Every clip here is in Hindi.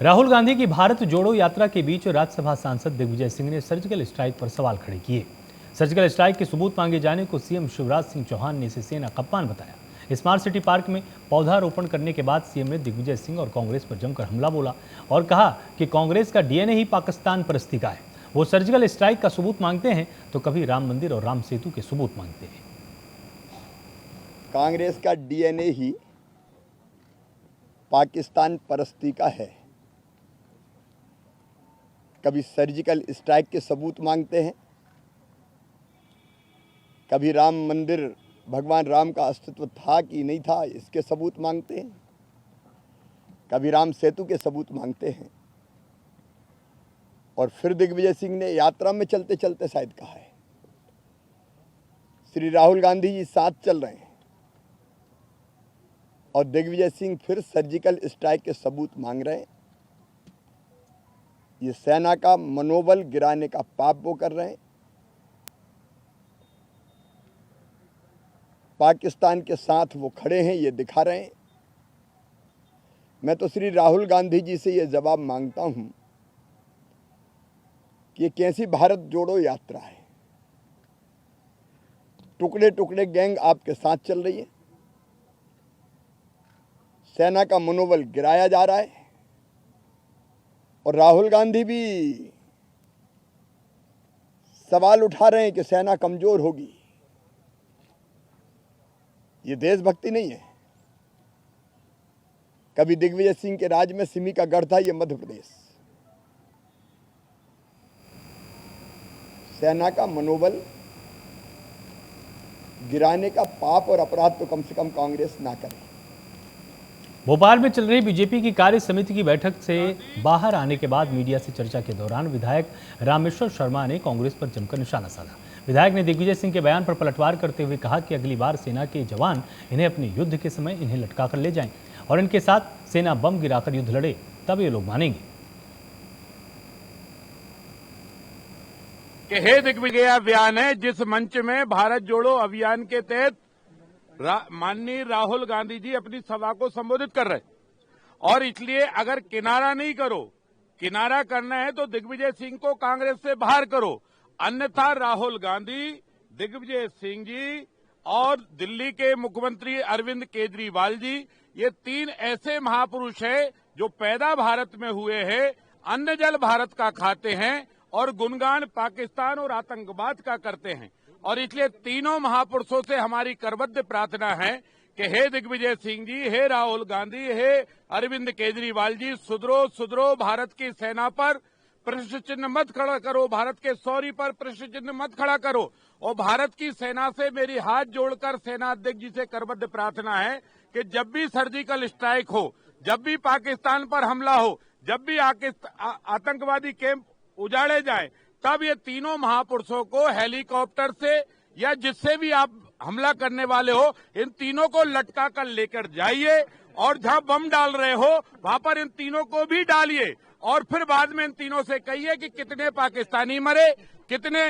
राहुल गांधी की भारत जोड़ो यात्रा के बीच राज्यसभा सांसद दिग्विजय सिंह ने सर्जिकल स्ट्राइक पर सवाल खड़े किए। सर्जिकल स्ट्राइक के सबूत मांगे जाने को सीएम शिवराज सिंह चौहान ने इसे सेना का अपमान बताया। स्मार्ट सिटी पार्क में पौधारोपण करने के बाद सीएम ने दिग्विजय सिंह और कांग्रेस पर जमकर हमला बोला और कहा कि कांग्रेस का डीएनए ही पाकिस्तान परस्ती का है। वो सर्जिकल स्ट्राइक का सबूत मांगते हैं तो कभी राम मंदिर और राम सेतु के सबूत मांगते हैं। कांग्रेस का डीएनए ही पाकिस्तान परस्ती का है। कभी सर्जिकल स्ट्राइक के सबूत मांगते हैं, कभी राम मंदिर भगवान राम का अस्तित्व था कि नहीं था इसके सबूत मांगते हैं, कभी राम सेतु के सबूत मांगते हैं। और फिर दिग्विजय सिंह ने यात्रा में चलते चलते शायद कहा है श्री राहुल गांधी जी साथ चल रहे हैं और दिग्विजय सिंह फिर सर्जिकल स्ट्राइक के सबूत मांग रहे हैं। ये सेना का मनोबल गिराने का पाप वो कर रहे हैं। पाकिस्तान के साथ वो खड़े हैं, ये दिखा रहे हैं। मैं तो श्री राहुल गांधी जी से ये जवाब मांगता हूं कि ये कैसी भारत जोड़ो यात्रा है। टुकड़े टुकड़े गैंग आपके साथ चल रही है, सेना का मनोबल गिराया जा रहा है और राहुल गांधी भी सवाल उठा रहे हैं कि सेना कमजोर होगी। ये देशभक्ति नहीं है। कभी दिग्विजय सिंह के राज में सिमी का गढ़ था, ये मध्य प्रदेश। सेना का मनोबल गिराने का पाप और अपराध तो कम से कम कांग्रेस ना करे। भोपाल में चल रही बीजेपी की कार्य समिति की बैठक से बाहर आने के बाद मीडिया से चर्चा के दौरान विधायक रामेश्वर शर्मा ने कांग्रेस पर जमकर निशाना साधा। विधायक ने दिग्विजय सिंह के बयान पर पलटवार करते हुए कहा कि अगली बार सेना के जवान इन्हें अपने युद्ध के समय इन्हें लटका कर ले जाएं और इनके साथ सेना बम गिराकर युद्ध लड़े, तब ये लोग मानेंगे। कि हे दिग्विजय बयान है जिस मंच में भारत जोड़ो अभियान के तहत माननीय राहुल गांधी जी अपनी सभा को संबोधित कर रहे और इसलिए अगर किनारा नहीं करो, किनारा करना है तो दिग्विजय सिंह को कांग्रेस से बाहर करो, अन्यथा राहुल गांधी, दिग्विजय सिंह जी और दिल्ली के मुख्यमंत्री अरविंद केजरीवाल जी, ये तीन ऐसे महापुरुष हैं जो पैदा भारत में हुए हैं, अन्न जल भारत का खाते हैं और गुणगान पाकिस्तान और आतंकवाद का करते हैं। और इसलिए तीनों महापुरुषों से हमारी करबद्ध प्रार्थना है कि हे दिग्विजय सिंह जी, हे राहुल गांधी, हे अरविंद केजरीवाल जी, सुधरो भारत की सेना पर प्रश्न चिन्ह मत खड़ा करो, भारत के शौर्य पर प्रश्न चिन्ह मत खड़ा करो। और भारत की सेना से मेरी हाथ जोड़कर सेना अध्यक्ष जी से करबद्ध प्रार्थना है कि जब भी सर्जिकल स्ट्राइक हो, जब भी पाकिस्तान पर हमला हो, जब भी आतंकवादी कैंप उजाड़े जाए, तब ये तीनों महापुरुषों को हेलीकॉप्टर से या जिससे भी आप हमला करने वाले हो, इन तीनों को लटका कर लेकर जाइए और जहां बम डाल रहे हो वहां पर इन तीनों को भी डालिए और फिर बाद में इन तीनों से कहिए कि कितने पाकिस्तानी मरे, कितने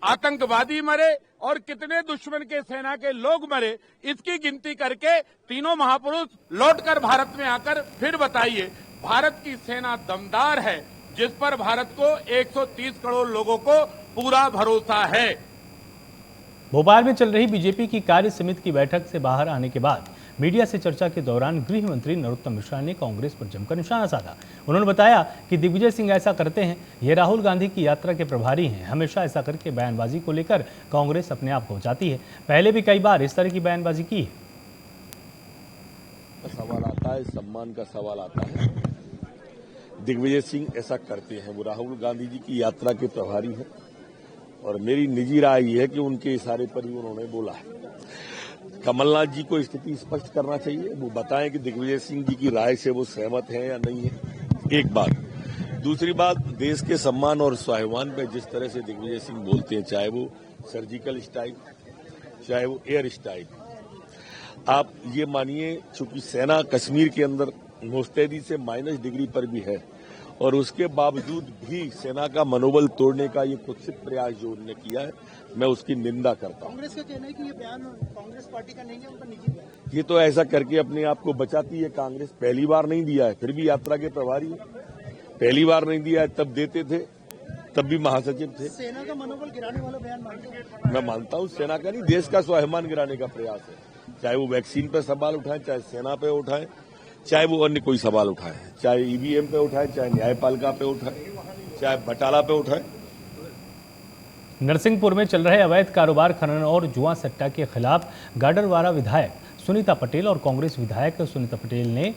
आतंकवादी मरे और कितने दुश्मन के सेना के लोग मरे, इसकी गिनती करके तीनों महापुरुष लौटकर भारत में आकर फिर बताइए। भारत की सेना दमदार है जिस पर भारत को 130 करोड़ लोगों को पूरा भरोसा है। भोपाल में चल रही बीजेपी की कार्य समिति की बैठक से बाहर आने के बाद मीडिया से चर्चा के दौरान गृह मंत्री नरोत्तम मिश्रा ने कांग्रेस पर जमकर निशाना साधा। उन्होंने बताया कि दिग्विजय सिंह ऐसा करते हैं, ये राहुल गांधी की यात्रा के प्रभारी हैं, हमेशा ऐसा करके बयानबाजी को लेकर कांग्रेस अपने आप पहुंचाती है। पहले भी कई बार इस तरह की बयानबाजी की है। सवाल आता है, सम्मान का सवाल आता है। दिग्विजय सिंह ऐसा करते हैं, वो राहुल गांधी जी की यात्रा के प्रभारी हैं और मेरी निजी राय ये है कि उनके इशारे पर ही उन्होंने बोला है। कमलनाथ जी को स्थिति स्पष्ट करना चाहिए, वो बताएं कि दिग्विजय सिंह जी की राय से वो सहमत हैं या नहीं है। एक बात। दूसरी बात, देश के सम्मान और स्वाभिमान पे जिस तरह से दिग्विजय सिंह बोलते हैं, चाहे वो सर्जिकल स्ट्राइक, चाहे वो एयर स्ट्राइक, आप ये मानिए चूंकि सेना कश्मीर के अंदर मुस्तैदी से -डिग्री पर भी है और उसके बावजूद भी सेना का मनोबल तोड़ने का ये कुत्सित प्रयास जो उन्होंने किया है, मैं उसकी निंदा करता हूं। कांग्रेस का कहना है कि ये बयान कांग्रेस पार्टी का नहीं है, उनका निजी बयान। ये तो ऐसा करके अपने आप को बचाती है कांग्रेस। पहली बार नहीं दिया है, फिर भी यात्रा के प्रभारी है। पहली बार नहीं दिया है, तब देते थे, तब भी महासचिव थे। सेना का मनोबल गिराने वाला बयान मानते हैं? मैं मानता हूं सेना का नहीं, देश का स्वाभिमान गिराने का प्रयास है। चाहे वो वैक्सीन पे सवाल उठाएं, चाहे सेना पे उठाएं, चाहे वो अन्य कोई सवाल उठाएं, चाहे ईवीएम पे उठाएं, चाहे न्यायपालिका पे उठाएं, चाहे बटाला पे उठाएं। नरसिंहपुर में चल रहे अवैध कारोबार, खनन और जुआ सट्टा के खिलाफ गाडरवारा विधायक सुनीता पटेल और कांग्रेस विधायक सुनीता पटेल ने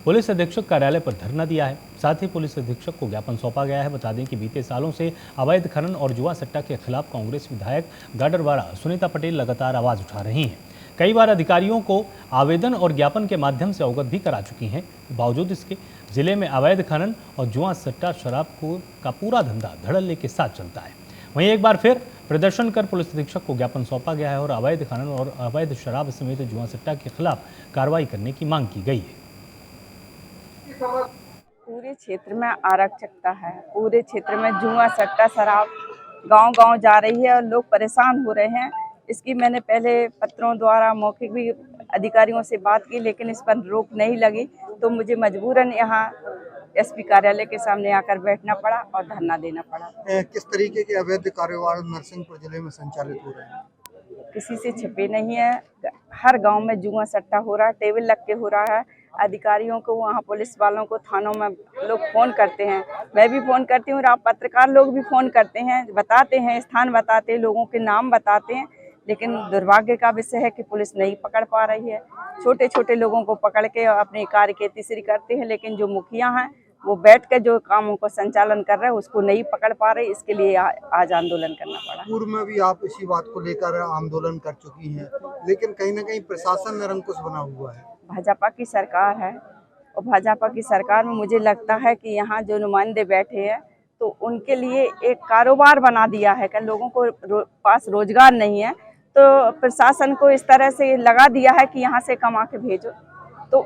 पुलिस अधीक्षक कार्यालय पर धरना दिया है। साथ ही पुलिस अधीक्षक को ज्ञापन सौंपा गया है। बता दें कि बीते सालों से अवैध खनन और जुआ सट्टा के खिलाफ कांग्रेस विधायक गाडरवारा सुनीता पटेल लगातार आवाज उठा रही हैं। कई बार अधिकारियों को आवेदन और ज्ञापन के माध्यम से अवगत भी करा चुकी हैं। बावजूद इसके जिले में अवैध खनन और जुआ सट्टा शराब का पूरा धंधा धड़ल्ले के साथ चलता है। वहीं एक बार फिर प्रदर्शन कर पुलिस अधीक्षक को ज्ञापन सौंपा गया है और अवैध खनन और अवैध शराब समेत जुआ सट्टा के खिलाफ कार्रवाई करने की मांग की गई है। पूरे क्षेत्र में अराजकता है। पूरे क्षेत्र में जुआ सट्टा शराब गांव-गांव जा रही है और लोग परेशान हो रहे हैं। इसकी मैंने पहले पत्रों द्वारा मौखिक भी अधिकारियों से बात की, लेकिन इस पर रोक नहीं लगी, तो मुझे मजबूरन यहाँ एसपी कार्यालय के सामने आकर बैठना पड़ा और धरना देना पड़ा। किस तरीके के अवैध कारोबार नरसिंहपुर जिले में संचालित हो रहे हैं? किसी से छिपे नहीं है। हर गांव में जुआ सट्टा हो रहा है, टेबल लग के हो रहा है। अधिकारियों को, वहाँ पुलिस वालों को, थानों में लोग फ़ोन करते हैं, मैं भी फ़ोन करती हूँ, आप पत्रकार लोग भी फ़ोन करते हैं, बताते हैं, स्थान बताते हैं, लोगों के नाम बताते हैं, लेकिन दुर्भाग्य का विषय है कि पुलिस नहीं पकड़ पा रही है। छोटे छोटे लोगों को पकड़ के अपनी कार्य की तीसरी करते हैं, लेकिन जो मुखिया हैं वो बैठ कर जो कामों को संचालन कर रहे हैं उसको नहीं पकड़ पा रहे। इसके लिए आज आंदोलन करना पड़ा। पूर्व में भी आप इसी बात को लेकर आंदोलन कर चुकी हैं, लेकिन कहीं ना कहीं प्रशासन निरंकुश बना हुआ है। भाजपा की सरकार है और भाजपा की सरकार में मुझे लगता है कि यहाँ जो नुमाइंदे बैठे हैं तो उनके लिए एक कारोबार बना दिया है कि लोगों को पास रोजगार नहीं है, तो प्रशासन को इस तरह से लगा दिया है कि यहाँ से कमा के भेजो, तो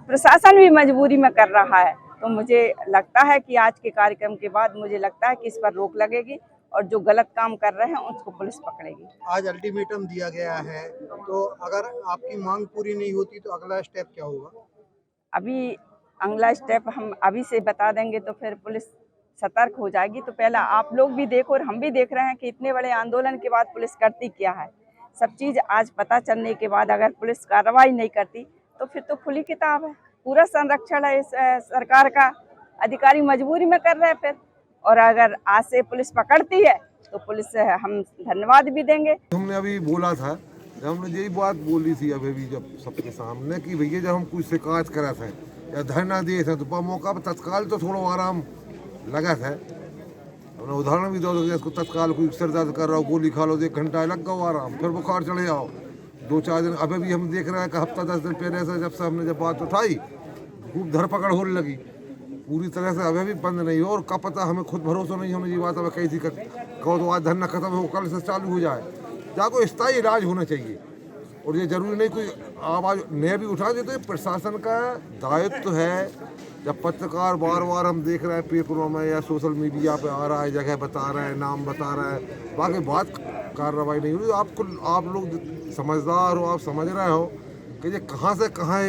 प्रशासन भी मजबूरी में कर रहा है। तो मुझे लगता है कि आज के कार्यक्रम के बाद मुझे लगता है कि इस पर रोक लगेगी और जो गलत काम कर रहे हैं उसको पुलिस पकड़ेगी। आज अल्टीमेटम दिया गया है, तो अगर आपकी मांग पूरी नहीं होती तो अगला स्टेप क्या होगा? अभी अगला स्टेप हम अभी से बता देंगे तो फिर पुलिस सतर्क हो जाएगी। तो पहला आप लोग भी देखो और हम भी देख रहे हैं कि इतने बड़े आंदोलन के बाद पुलिस करती क्या है। सब चीज़ आज पता चलने के बाद अगर पुलिस कार्रवाई नहीं करती तो फिर तो खुली किताब है। पूरा संरक्षण है इस सरकार का, अधिकारी मजबूरी में कर रहे हैं फिर, और अगर आज से पुलिस पकड़ती है तो पुलिस हम धन्यवाद भी देंगे। हमने अभी बोला था, हमने यही बात बोली थी अभी जब सबके सामने कि भैया जब हम कुछ शिकायत करा था या धरना दिए थे तो मौका पर तत्काल तो थोड़ा आराम लगा था। हमने उदाहरण भी दो इसको, तत्काल कोई सिर दर्द कर रहा हो, गोली खा लो, 1 घंटा लग गया आराम, फिर बुखार चढ़े जाओ, 2-4 दिन। अभी भी हम देख रहे हैं कि हफ्ता 10 दिन पहले से जब से हमने जब बात उठाई खूब धरपकड़ होने लगी, पूरी तरह से अभी भी बंद नहीं हो। और का पता, हमें खुद भरोसा नहीं होने की बात। अब कहीं थी कहो तो आज धरना खत्म हो, कल से चालू हो जाए, या कोई स्थायी इलाज होना चाहिए। और ये जरूरी नहीं कोई आवाज़ नया भी उठा दे, तो ये प्रशासन का दायित्व है। जब पत्रकार बार बार हम देख रहे हैं पेपरों में या सोशल मीडिया पे आ रहा है, जगह बता रहे हैं, नाम बता रहे हैं, बाकी बात कार्रवाई नहीं हुई। आप लोग समझदार हो, आप समझ रहे हो कि ये कहाँ से कहाँ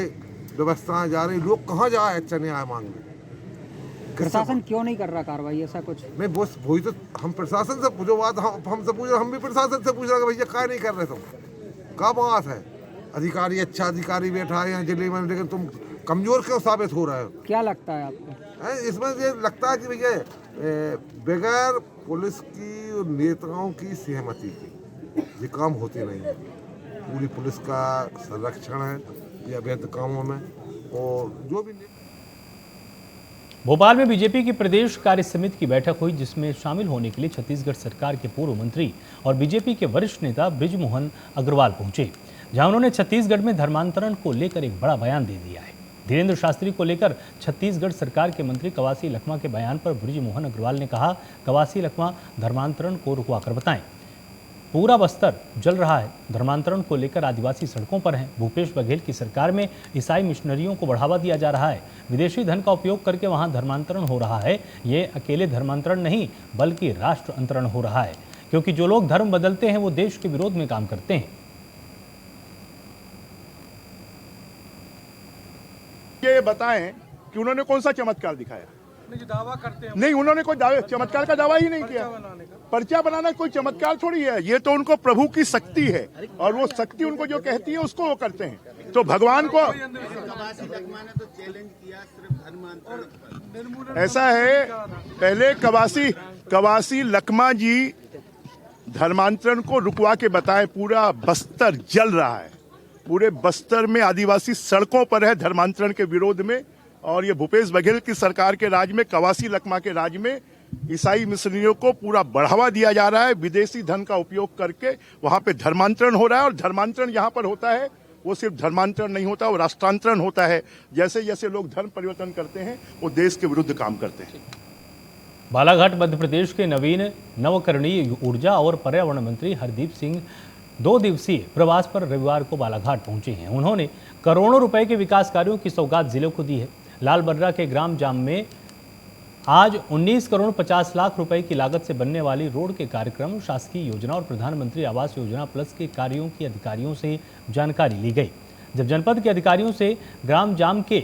व्यवस्थाएं जा रही, लोग कहाँ जाए अच्छा न्याय मांगने। प्रशासन क्यों नहीं कर रहा कार्रवाई, ऐसा कुछ? नहीं, बस वही तो हम प्रशासन से जो बात हमसे पूछ रहे, हम भी प्रशासन से पूछ रहे भैया क्या नहीं कर रहे तुम, क्या बात है? अधिकारी अच्छा अधिकारी बैठा है यहाँ जिले में, लेकिन तुम कमजोर क्यों साबित हो रहे हो? क्या लगता है आपको? इसमें ये लगता है कि भैया बगैर पुलिस की और नेताओं की सहमति के ये काम होते नहीं है। पूरी पुलिस का संरक्षण है ये अवैध कामों में। और जो भी भोपाल में बीजेपी की प्रदेश कार्य समिति की बैठक हुई, जिसमें शामिल होने के लिए छत्तीसगढ़ सरकार के पूर्व मंत्री और बीजेपी के वरिष्ठ नेता बृजमोहन अग्रवाल पहुंचे, जहां उन्होंने छत्तीसगढ़ में धर्मांतरण को लेकर एक बड़ा बयान दे दिया है। धीरेन्द्र शास्त्री को लेकर छत्तीसगढ़ सरकार के मंत्री कवासी लखमा के बयान पर बृजमोहन अग्रवाल ने कहा, कवासी लखमा धर्मांतरण को रुकवा कर बताएं। पूरा बस्तर जल रहा है। धर्मांतरण को लेकर आदिवासी सड़कों पर हैं। भूपेश बघेल की सरकार में ईसाई मिशनरियों को बढ़ावा दिया जा रहा है। विदेशी धन का उपयोग करके वहां धर्मांतरण हो रहा है। ये अकेले धर्मांतरण नहीं बल्कि राष्ट्र अंतरण हो रहा है, क्योंकि जो लोग धर्म बदलते हैं वो देश के विरोध में काम करते हैं। ये बताएं कि उन्होंने कौन सा चमत्कार दिखाया? जो दावा करते हैं नहीं, उन्होंने कोई चमत्कार का दावा ही नहीं किया। पर्चा बनाना कोई चमत्कार थोड़ी है, ये तो उनको प्रभु की शक्ति है और वो शक्ति उनको जो कहती है उसको वो करते हैं। तो भगवान को ऐसा है, पहले कवासी लखमा जी धर्मांतरण को रुकवा के बताए। पूरा बस्तर जल रहा है, पूरे बस्तर में आदिवासी सड़कों पर है धर्मांतरण के विरोध में। और ये भूपेश बघेल की सरकार के राज में, कवासी लखमा के राज में ईसाई मिशनरियों को पूरा बढ़ावा दिया जा रहा है। विदेशी धन का उपयोग करके वहां पे धर्मांतरण हो रहा है। और धर्मांतरण यहाँ पर होता है वो सिर्फ धर्मांतरण नहीं होता, वो राष्ट्रांतरण होता है। जैसे जैसे लोग धर्म परिवर्तन करते हैं वो देश के विरुद्ध काम करते हैं। बालाघाट मध्य प्रदेश के नवीन नवकरणीय ऊर्जा और पर्यावरण मंत्री हरदीप सिंह 2 दिवसीय प्रवास पर रविवार को बालाघाट पहुंचे हैं। उन्होंने करोड़ों रुपए के विकास कार्यों की सौगात जिले को दी है। लाल बर्रा के ग्राम जाम में आज 19 करोड़ 50 लाख रुपए की लागत से बनने वाली रोड के कार्यक्रम, शासकीय योजना और प्रधानमंत्री आवास योजना प्लस के कार्यों की अधिकारियों से जानकारी ली गई। जब जनपद के अधिकारियों से ग्राम जाम के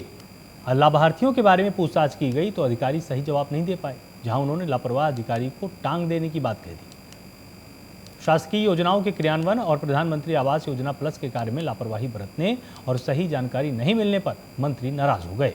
लाभार्थियों के बारे में पूछताछ की गई तो अधिकारी सही जवाब नहीं दे पाए, जहां उन्होंने लापरवाह अधिकारी को टांग देने की बात कह दी। शासकीय योजनाओं के क्रियान्वयन और प्रधानमंत्री आवास योजना प्लस के कार्य में लापरवाही बरतने और सही जानकारी नहीं मिलने पर मंत्री नाराज हो गए।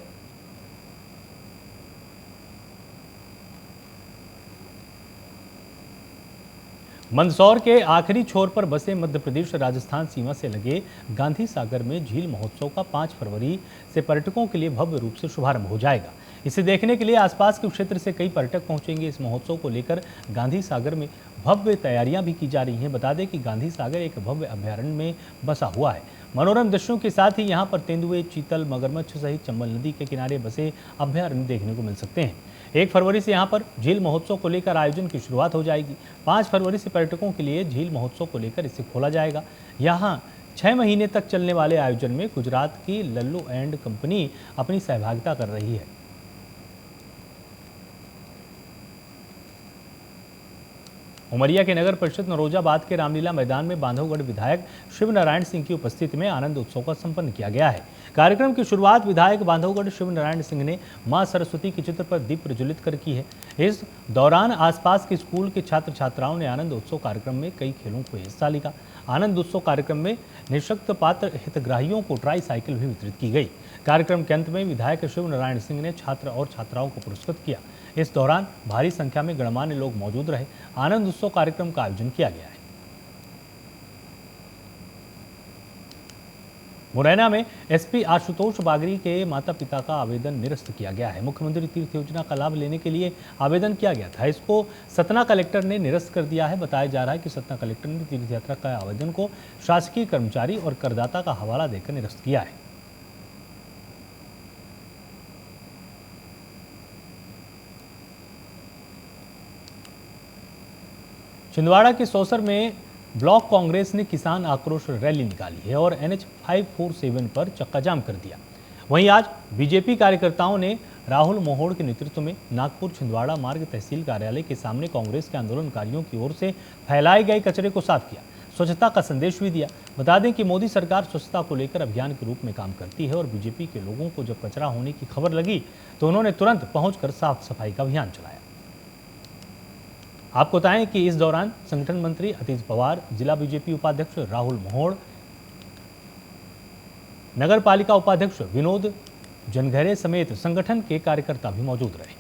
मंदसौर के आखिरी छोर पर बसे मध्य प्रदेश राजस्थान सीमा से लगे गांधी सागर में झील महोत्सव का 5 फरवरी से पर्यटकों के लिए भव्य रूप से शुभारंभ हो जाएगा। इसे देखने के लिए आसपास के क्षेत्र से कई पर्यटक पहुंचेंगे। इस महोत्सव को लेकर गांधी सागर में भव्य तैयारियां भी की जा रही हैं। बता दें कि गांधी सागर एक भव्य अभ्यारण्य में बसा हुआ है। मनोरम दृश्यों के साथ ही यहां पर तेंदुए, चीतल, मगरमच्छ सहित चंबल नदी के किनारे बसे अभ्यारण्य देखने को मिल सकते हैं। 1 फरवरी से यहां पर झील महोत्सव को लेकर आयोजन की शुरुआत हो जाएगी। 5 फरवरी से पर्यटकों के लिए झील महोत्सव को लेकर इसे खोला जाएगा। यहां 6 महीने तक चलने वाले आयोजन में गुजरात की लल्लू एंड कंपनी अपनी सहभागिता कर रही है। उमरिया के नगर परिषद नरोजाबाद के रामलीला मैदान में बांधवगढ़ विधायक शिव नारायण सिंह की उपस्थिति में आनंद उत्सव का संपन्न किया गया है। कार्यक्रम की शुरुआत विधायक बांधवगढ़ शिव नारायण सिंह ने मां सरस्वती के चित्र पर दीप प्रज्वलित कर की है। इस दौरान आसपास के स्कूल के छात्र छात्राओं ने आनंद उत्सव कार्यक्रम में कई खेलों को हिस्सा लिया। आनंद उत्सव कार्यक्रम में निःशक्त पात्र हितग्राहियों को ट्राई साइकिल भी वितरित की गई। कार्यक्रम के अंत में विधायक शिव नारायण सिंह ने छात्र और छात्राओं को पुरस्कृत किया। इस दौरान भारी संख्या में गणमान्य लोग मौजूद रहे। आनंद उत्सव कार्यक्रम का आयोजन किया गया है। मुरैना में एसपी आशुतोष बागरी के माता पिता का आवेदन निरस्त किया गया है। मुख्यमंत्री तीर्थ योजना का लाभ लेने के लिए आवेदन किया गया था, इसको सतना कलेक्टर ने निरस्त कर दिया है। बताया जा रहा है कि सतना कलेक्टर ने तीर्थ यात्रा का आवेदन को शासकीय कर्मचारी और करदाता का हवाला देकर निरस्त किया है। छिंदवाड़ा के सौसर में ब्लॉक कांग्रेस ने किसान आक्रोश रैली निकाली है और NH 547 पर चक्काजाम कर दिया। वहीं आज बीजेपी कार्यकर्ताओं ने राहुल मोहोड़ के नेतृत्व में नागपुर छिंदवाड़ा मार्ग तहसील कार्यालय के सामने कांग्रेस के आंदोलनकारियों की ओर से फैलाए गए कचरे को साफ किया, स्वच्छता का संदेश भी दिया। बता दें कि मोदी सरकार स्वच्छता को लेकर अभियान के रूप में काम करती है और बीजेपी के लोगों को जब कचरा होने की खबर लगी तो उन्होंने तुरंत पहुंचकर साफ सफाई का अभियान चलाया। आपको बताएं कि इस दौरान संगठन मंत्री अतीश पवार, जिला बीजेपी उपाध्यक्ष राहुल मोहोड़, नगर पालिका उपाध्यक्ष विनोद जनघरे समेत संगठन के कार्यकर्ता भी मौजूद रहे।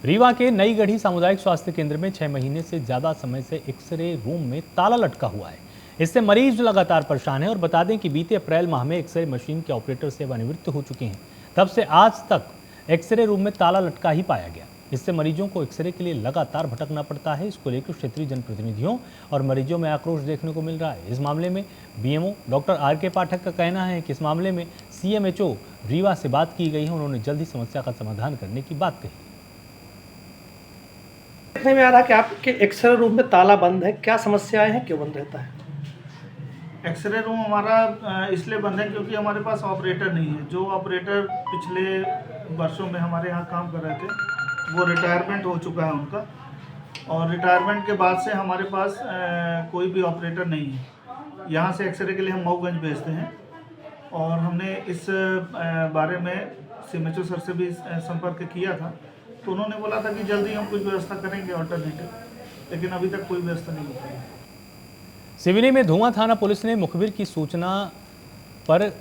रीवा के नई गढ़ी सामुदायिक स्वास्थ्य केंद्र में 6 महीने से ज्यादा समय से एक्सरे रूम में ताला लटका हुआ है। इससे मरीज लगातार परेशान है और बता दें कि बीते अप्रैल माह में एक्सरे मशीन के ऑपरेटर सेवानिवृत्त हो चुके हैं। तब से आज तक एक्सरे रूम में ताला लटका ही पाया गया। इससे मरीजों को एक्सरे के लिए लगातार भटकना पड़ता है। इसको लेकर क्षेत्रीय जनप्रतिनिधियों और मरीजों में आक्रोश देखने को मिल रहा है। इस मामले में बीएमओ डॉक्टर RK पाठक का कहना है कि इस मामले में सीएमएचओ रीवा से बात की गई है। उन्होंने जल्द ही समस्या का समाधान करने की बात कही। देखने में आ रहा है कि आपके एक्सरे रूम में ताला बंद है, क्या समस्याएं हैं, क्यों बंद रहता है? एक्सरे रूम हमारा इसलिए बंद है क्योंकि हमारे पास ऑपरेटर नहीं है। जो ऑपरेटर पिछले वर्षों में हमारे यहाँ काम कर रहे थे वो रिटायरमेंट हो चुका है उनका, और रिटायरमेंट के बाद से हमारे पास कोई भी ऑपरेटर नहीं है। यहाँ से एक्सरे के लिए हम मऊगंज भेजते हैं, और हमने इस बारे में सीएमएचओ सर से भी संपर्क किया था, तो उन्होंने बोला था कि जल्दी हम कुछ व्यवस्था करेंगे ऑल्टरनेटिव, लेकिन अभी तक कोई व्यवस्था नहीं हो पाई। सिवनी में धुआं थाना पुलिस ने मुखबिर की सूचना पर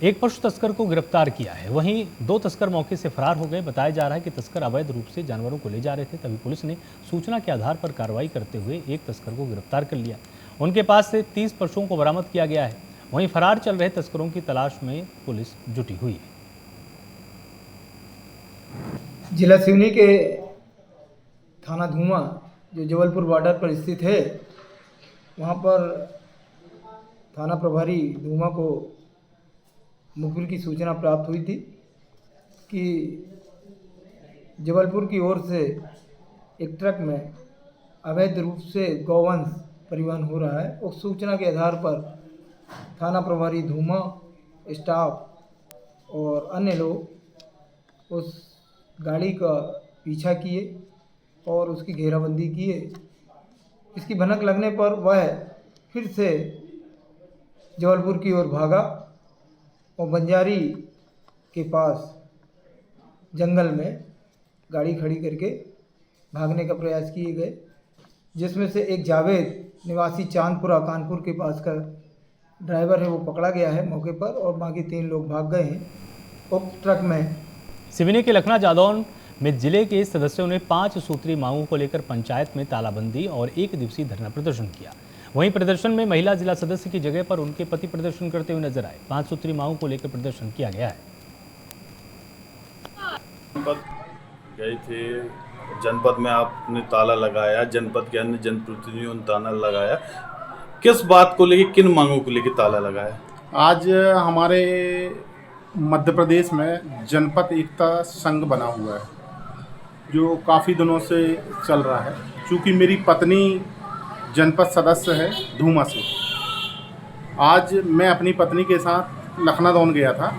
एक पशु तस्कर को गिरफ्तार किया है। वहीं 2 तस्कर मौके से फरार हो गए। बताया जा रहा है कि तस्कर अवैध रूप से जानवरों को ले जा रहे थे, तभी पुलिस ने सूचना के आधार पर कार्रवाई करते हुए एक तस्कर को गिरफ्तार कर लिया। उनके पास से 30 पशुओं को बरामद किया गया है। वहीं फरार चल रहे तस्करों की तलाश में पुलिस जुटी हुई है। जिला सिवनी के थाना धुआं जो जबलपुर बॉर्डर पर स्थित है, वहाँ पर थाना प्रभारी धुआं को मुखबिर की सूचना प्राप्त हुई थी कि जबलपुर की ओर से एक ट्रक में अवैध रूप से गौवंश परिवहन हो रहा है। उस सूचना के आधार पर थाना प्रभारी धुआं, स्टाफ और अन्य लोग उस गाड़ी का पीछा किए और उसकी घेराबंदी किए। इसकी भनक लगने पर वह फिर से जबलपुर की ओर भागा और बंजारी के पास जंगल में गाड़ी खड़ी करके भागने का प्रयास किए गए, जिसमें से एक जावेद निवासी चांदपुरा कानपुर के पास का ड्राइवर है वो पकड़ा गया है मौके पर, और बाकी 3 लोग भाग गए हैं। उक्त ट्रक में सिवनी के लखना जादौन में जिले के सदस्यों ने 5 सूत्री मांगों को लेकर पंचायत में तालाबंदी और 1 दिवसीय धरना प्रदर्शन किया। वहीं प्रदर्शन में महिला जिला सदस्य की जगह पर उनके पति प्रदर्शन करते हुए नजर आए। 5 सूत्री मांगों को लेकर प्रदर्शन किया गया है। जनपद गए थे, जनपद में आपने ताला लगाया, जनपद के अन्य जनप्रतिनिधियों ने ताला लगाया। किस बात को लेकर, किन मांगों को लेकर ताला लगाया? आज हमारे मध्य प्रदेश में जनपद एकता संघ बना हुआ है जो काफ़ी दिनों से चल रहा है। चूँकि मेरी पत्नी जनपद सदस्य है धुआं से, आज मैं अपनी पत्नी के साथ लखनादौन गया था,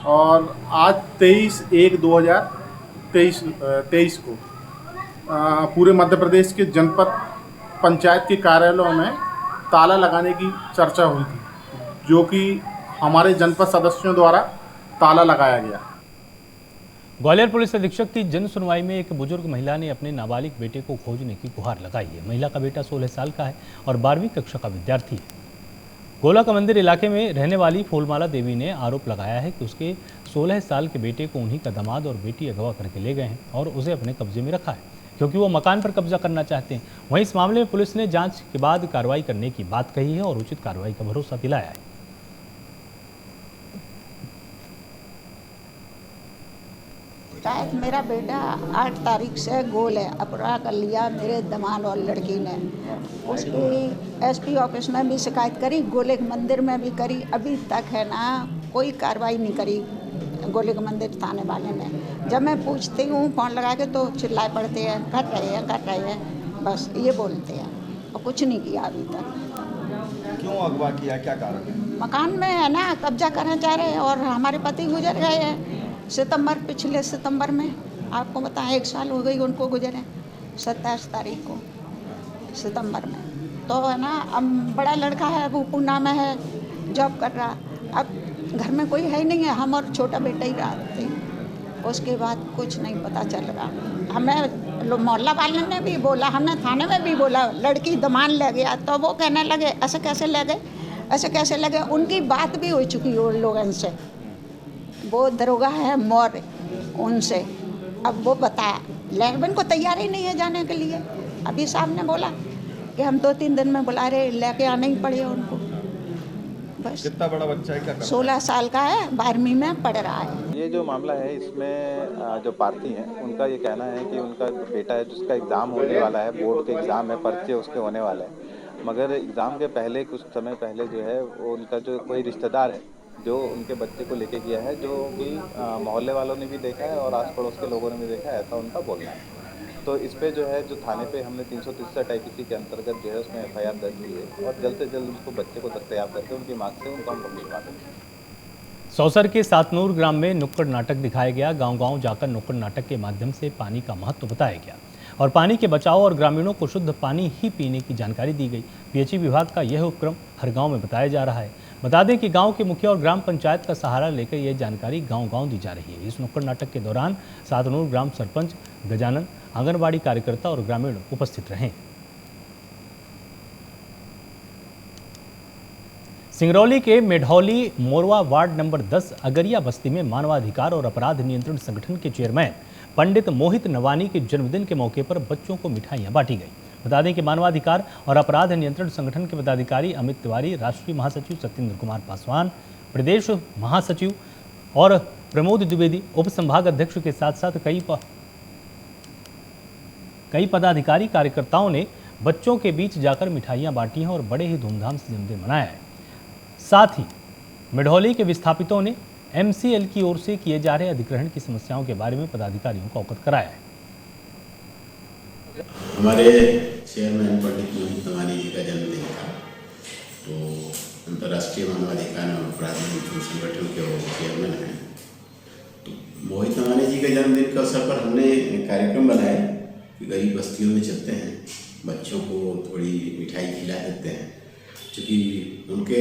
और आज 23/1/2023 को पूरे मध्य प्रदेश के जनपद पंचायत के कार्यालयों में ताला लगाने की चर्चा हुई थी, जो कि हमारे जनपद सदस्यों द्वारा ताला लगाया गया। ग्वालियर पुलिस अधीक्षक की जन सुनवाई में एक बुजुर्ग महिला ने अपने नाबालिग बेटे को खोजने की गुहार लगाई है। महिला का बेटा 16 साल का है और 12वीं कक्षा का विद्यार्थी है। गोला का मंदिर इलाके में रहने वाली फूलमाला देवी ने आरोप लगाया है कि उसके 16 साल के बेटे को उन्हीं का दामाद और बेटी अगवा करके ले गए हैं और उसे अपने कब्जे में रखा है, क्योंकि वो मकान पर कब्जा करना चाहते हैं। वहीं इस मामले में पुलिस ने जांच के बाद कार्रवाई करने की बात कही है और उचित कार्रवाई का भरोसा दिलाया है। शायद मेरा बेटा 8 तारीख से गोल है अपराध कर लिया मेरे दामाद और लड़की ने। उसकी एसपी ऑफिस में भी शिकायत करी, गोले के मंदिर में भी करी, अभी तक है ना कोई कार्रवाई नहीं करी गोले के मंदिर थाने वाले ने। जब मैं पूछती हूँ फोन लगा के तो चिल्लाए पड़ते हैं, कर रहे हैं, बस ये बोलते हैं, और कुछ नहीं किया अभी तक। क्यों अगवा किया, क्या कारण है? मकान में है ना कब्जा करना चाह रहे हैं, और हमारे पति गुजर गए हैं पिछले सितंबर में। आपको बताएं 1 साल हो गई उनको गुजरे, 27 तारीख को सितंबर में। तो है ना अब बड़ा लड़का है वो पूना में है, जॉब कर रहा। अब घर में कोई है ही नहीं है, हम और छोटा बेटा ही रहते। उसके बाद कुछ नहीं पता चल रहा। हमें मोहल्ला वाले ने भी बोला, हमने थाने में भी बोला लड़की दामाद ले गया, तो वो कहने लगे ऐसे कैसे ले गए, ऐसे कैसे ले गए। उनकी बात भी हो चुकी है उन लोगों से, वो दरोगा है मौर्य, उनसे अब वो बताया, लेकिन को तैयार ही नहीं है जाने के लिए। अभी साहब ने बोला कि हम 2-3 दिन में बुला रहे, लेके आने ही पड़े उनको। बस। कितना बड़ा बच्चा है, क्या करता है? 16 साल का है, 12वीं में पढ़ रहा है। ये जो मामला है इसमें जो प्रार्थी हैं उनका ये कहना है कि उनका बेटा है जिसका एग्ज़ाम होने वाला है, बोर्ड के एग्ज़ाम है, पर्चे उसके होने वाले हैं, मगर एग्ज़ाम के पहले कुछ समय पहले जो है वो उनका जो कोई रिश्तेदार है जो उनके बच्चे को लेके गया है, जो कि मोहल्ले वालों ने भी देखा है और आस पड़ोस के लोगों ने भी देखा है, ऐसा उनका बोलना है। तो इस पे जो है जो थाने पे हमने 363 IPC के अंतर्गत जो है उसमें FIR दर्ज की है और जल्द से जल्द उसको बच्चे को दस्तयाब करके उनकी मांग से उनको हम पकड़वा देंगे। सौसर के सातनूर ग्राम में नुक्कड़ नाटक दिखाया गया। गांव-गांव जाकर नुक्कड़ नाटक के माध्यम से पानी का महत्व बताया गया और पानी के बचाव और ग्रामीणों को शुद्ध पानी ही पीने की जानकारी दी गई। PHE विभाग का यह उपक्रम हर गांव में बताया जा रहा है। बता दें कि गांव के मुखिया और ग्राम पंचायत का सहारा लेकर यह जानकारी गांव-गांव दी जा रही है। इस नुक्कड़ नाटक के दौरान सातनूर ग्राम सरपंच गजानन, आंगनबाड़ी कार्यकर्ता और ग्रामीण उपस्थित रहे। सिंगरौली के मेढौली मोरवा वार्ड नंबर 10 अगरिया बस्ती में मानवाधिकार और अपराध नियंत्रण संगठन के चेयरमैन पंडित मोहित नवानी के जन्मदिन के मौके पर बच्चों को मिठाइयां बांटी गई। बता दें कि मानवाधिकार और अपराध नियंत्रण संगठन के पदाधिकारी अमित तिवारी, राष्ट्रीय महासचिव सत्येंद्र कुमार पासवान, प्रदेश महासचिव और प्रमोद द्विवेदी, उप संभाग अध्यक्ष के साथ साथ कई पदाधिकारी कार्यकर्ताओं ने बच्चों के बीच जाकर मिठाइयां बांटी हैं और बड़े ही धूमधाम से जन्मदिन मनाया है। साथ ही मेढौली के विस्थापितों ने MCL की ओर से किए जा रहे अधिग्रहण की समस्याओं के बारे में पदाधिकारियों को अवगत कराया है। हमारे चेयरमैन पंडित मोहित नवानी जी का जन्मदिन था, तो अंतर्राष्ट्रीय मानवाधिकार और अपराध नियंत्रण संगठन के वो चेयरमैन हैं। तो मोहित नवानी जी के जन्मदिन के अवसर पर हमने कार्यक्रम बनाए कि गरीब बस्तियों में चलते हैं, बच्चों को थोड़ी मिठाई खिला देते हैं, क्योंकि उनके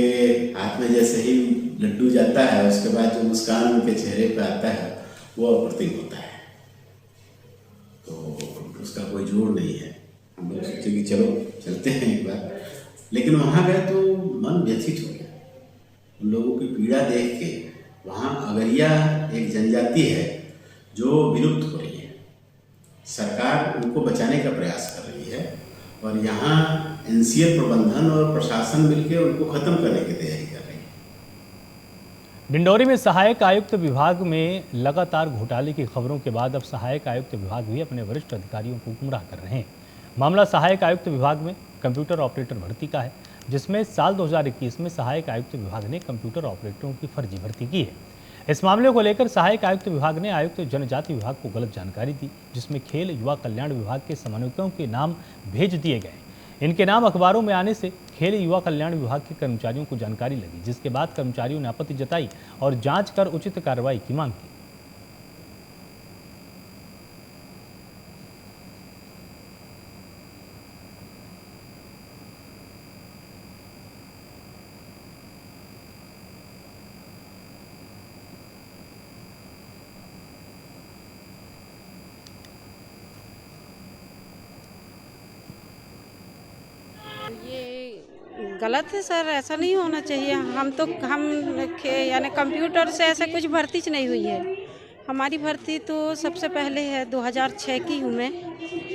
हाथ में जैसे ही लड्डू जाता है उसके बाद जो मुस्कान उनके चेहरे पे आता है वो अप्रतिम होता है। तो उसका कोई जोड़ नहीं है। हम लोग सोचे कि चलो चलते हैं एक बार, लेकिन वहाँ गए तो मन व्यथित हो गया उन लोगों की पीड़ा देख के। वहाँ अगरिया एक जनजाति है जो विलुप्त हो रही है। सरकार उनको बचाने का प्रयास कर रही है और यहाँ NCL प्रबंधन और प्रशासन मिलकर उनको खत्म करने की तैयारी कर रही है। डिंडौरी में सहायक आयुक्त विभाग में लगातार घोटाले की खबरों के बाद अब सहायक आयुक्त विभाग भी अपने वरिष्ठ अधिकारियों को गुमराह कर रहे हैं। मामला सहायक आयुक्त विभाग में कंप्यूटर ऑपरेटर भर्ती का है, जिसमें साल 2021 में सहायक आयुक्त विभाग ने कंप्यूटर ऑपरेटरों की फर्जी भर्ती की है। इस मामले को लेकर सहायक आयुक्त विभाग ने आयुक्त जनजाति विभाग को गलत जानकारी दी, जिसमें खेल युवा कल्याण विभाग के समन्वयकों के नाम भेज दिए गए। इनके नाम अखबारों में आने से खेल युवा कल्याण विभाग के कर्मचारियों को जानकारी लगी, जिसके बाद कर्मचारियों ने आपत्ति जताई और जांच कर उचित कार्रवाई की मांग की। ये गलत है सर, ऐसा नहीं होना चाहिए। हम यानी कंप्यूटर से ऐसा कुछ भर्ती नहीं हुई है। हमारी भर्ती तो सबसे पहले है 2006 की हूँ मैं,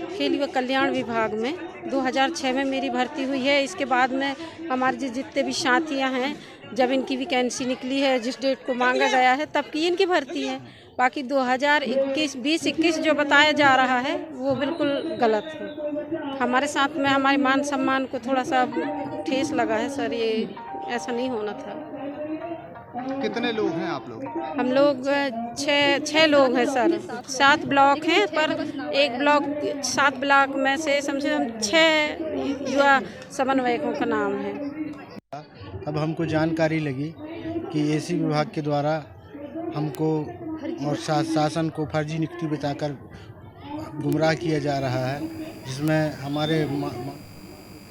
खेल व कल्याण विभाग में 2006 में मेरी भर्ती हुई है। इसके बाद में हमारे जितने भी साथियाँ हैं, जब इनकी वैकेंसी निकली है, जिस डेट को मांगा गया है तब की इनकी भर्ती है। बाकी 2021 जो बताया जा रहा है वो बिल्कुल गलत है। हमारे साथ में हमारे मान सम्मान को थोड़ा सा ठेस लगा है सर, ये ऐसा नहीं होना था। कितने लोग हैं आप लोग? हम लोग छः लोग हैं सर। 7 ब्लॉक हैं, पर एक ब्लॉक 7 ब्लॉक में से समझे हम 6 युवा समन्वयकों का नाम है। अब हमको जानकारी लगी कि AC विभाग के द्वारा हमको और शासन को फर्जी नियुक्ति बताकर गुमराह किया जा रहा है, जिसमें हमारे